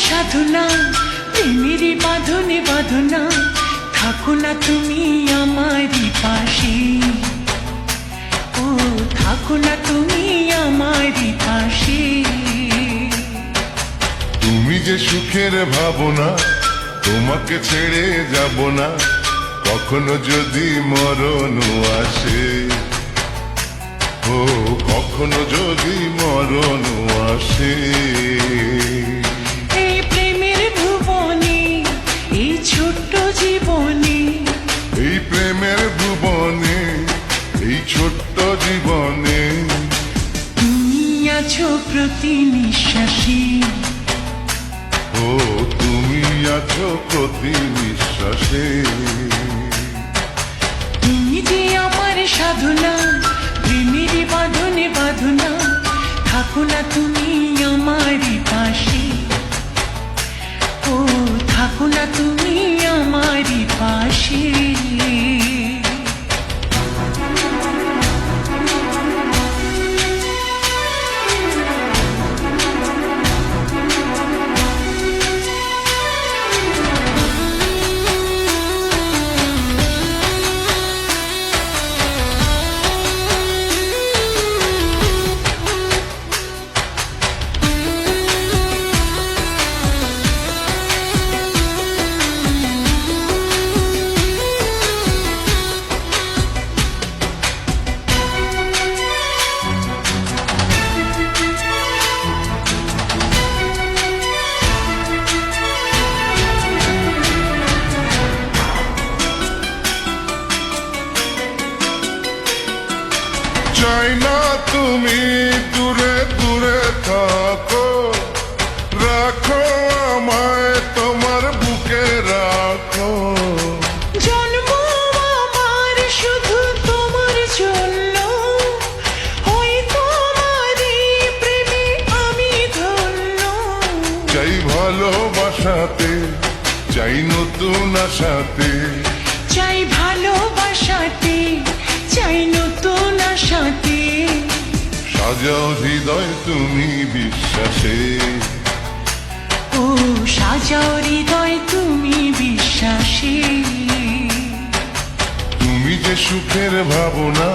সাধনা প্রেমেরই বাঁধনে বাঁধনা, থাকো না তুমি আমারই পাশে, ও থাকো না তুমি আমারই পাশে। তুমি যে সুখের ভাবনা, তোমাকে ছেড়ে যাব না, কখনো যদি মরণ আসে, ও কখনো যদি মরণ আসে। এই প্রেমের ভুবনে, এই ছোট্ট জীবনে, এই প্রেমের ভুবনে, এই ছোট্ট জীবনে, তুমি আছো প্রতি নিঃশ্বাসে, ও তুমি আছো প্রতি নিঃশ্বাসে। তুমি যে আমার সাধনা প্রেমেরই বাঁধনে বাঁধনা, থাকো না তুমি আমারই পাশে, ও থাকো না তুমি আমারই পাশে। চাই না তুমি দূরে দূরে থাকো, রাখো আমায় তোমার বুকে রাখো। জন্ম আমার শুধু তোমার জন্য, ওই তোমারই প্রেমে আমি ধন্য। চাই ভালোবাসাতে, চাই নতুন আশাতে, চাই ভালোবাসাতে, চাই নতুন আশাতে। সাজাও হৃদয় তুমি বিশ্বাসে, ও সাজাও হৃদয় তুমি বিশ্বাসে। তুমি যে সুখের ভাবনা,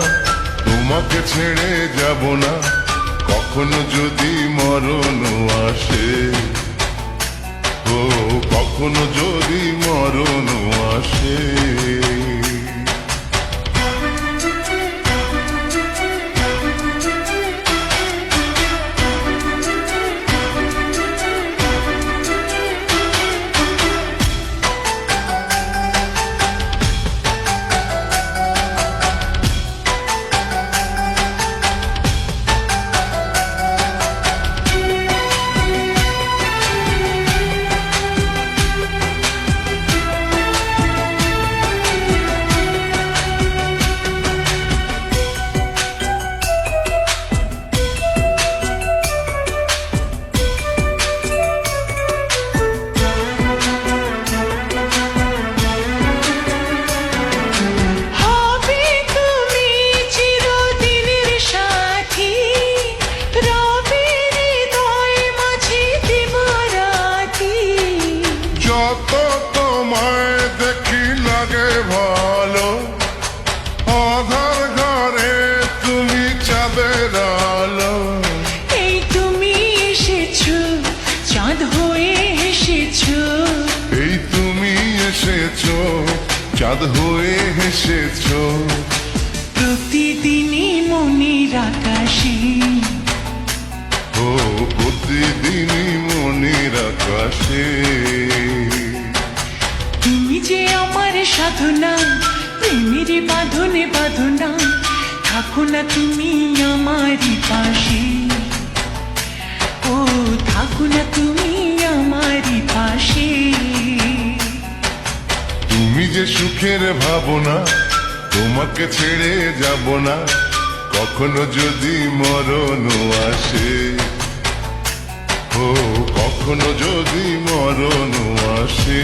তোমাকে ছেড়ে যাব না, কখনো যদি মরণ আসে, ও কখনো যদি মরণ আসে। যত তোমায় দেখি লাগে ভালো, আধার ঘরে তুমি চাঁদের আলো। এই তুমি এসেছো চাঁদ হয়ে এসেছো, এই তুমি এসেছো চাঁদ হয়ে এসেছো। প্রতিদিনই মনের আকাশে, ও প্রতিদিনই মনের আকাশে। তুমি যে আমার সাধনা, প্রেমের বাঁধনে বাঁধনা, থাকো না তুমি আমারই পাশে, ও থাকো না তুমি আমারই পাশে। তুমি যে সুখের ভাবনা, তোমাকে ছেড়ে যাব না, কখনো যদি মরণ আসে, ও কখনো যদি মরণ আসে।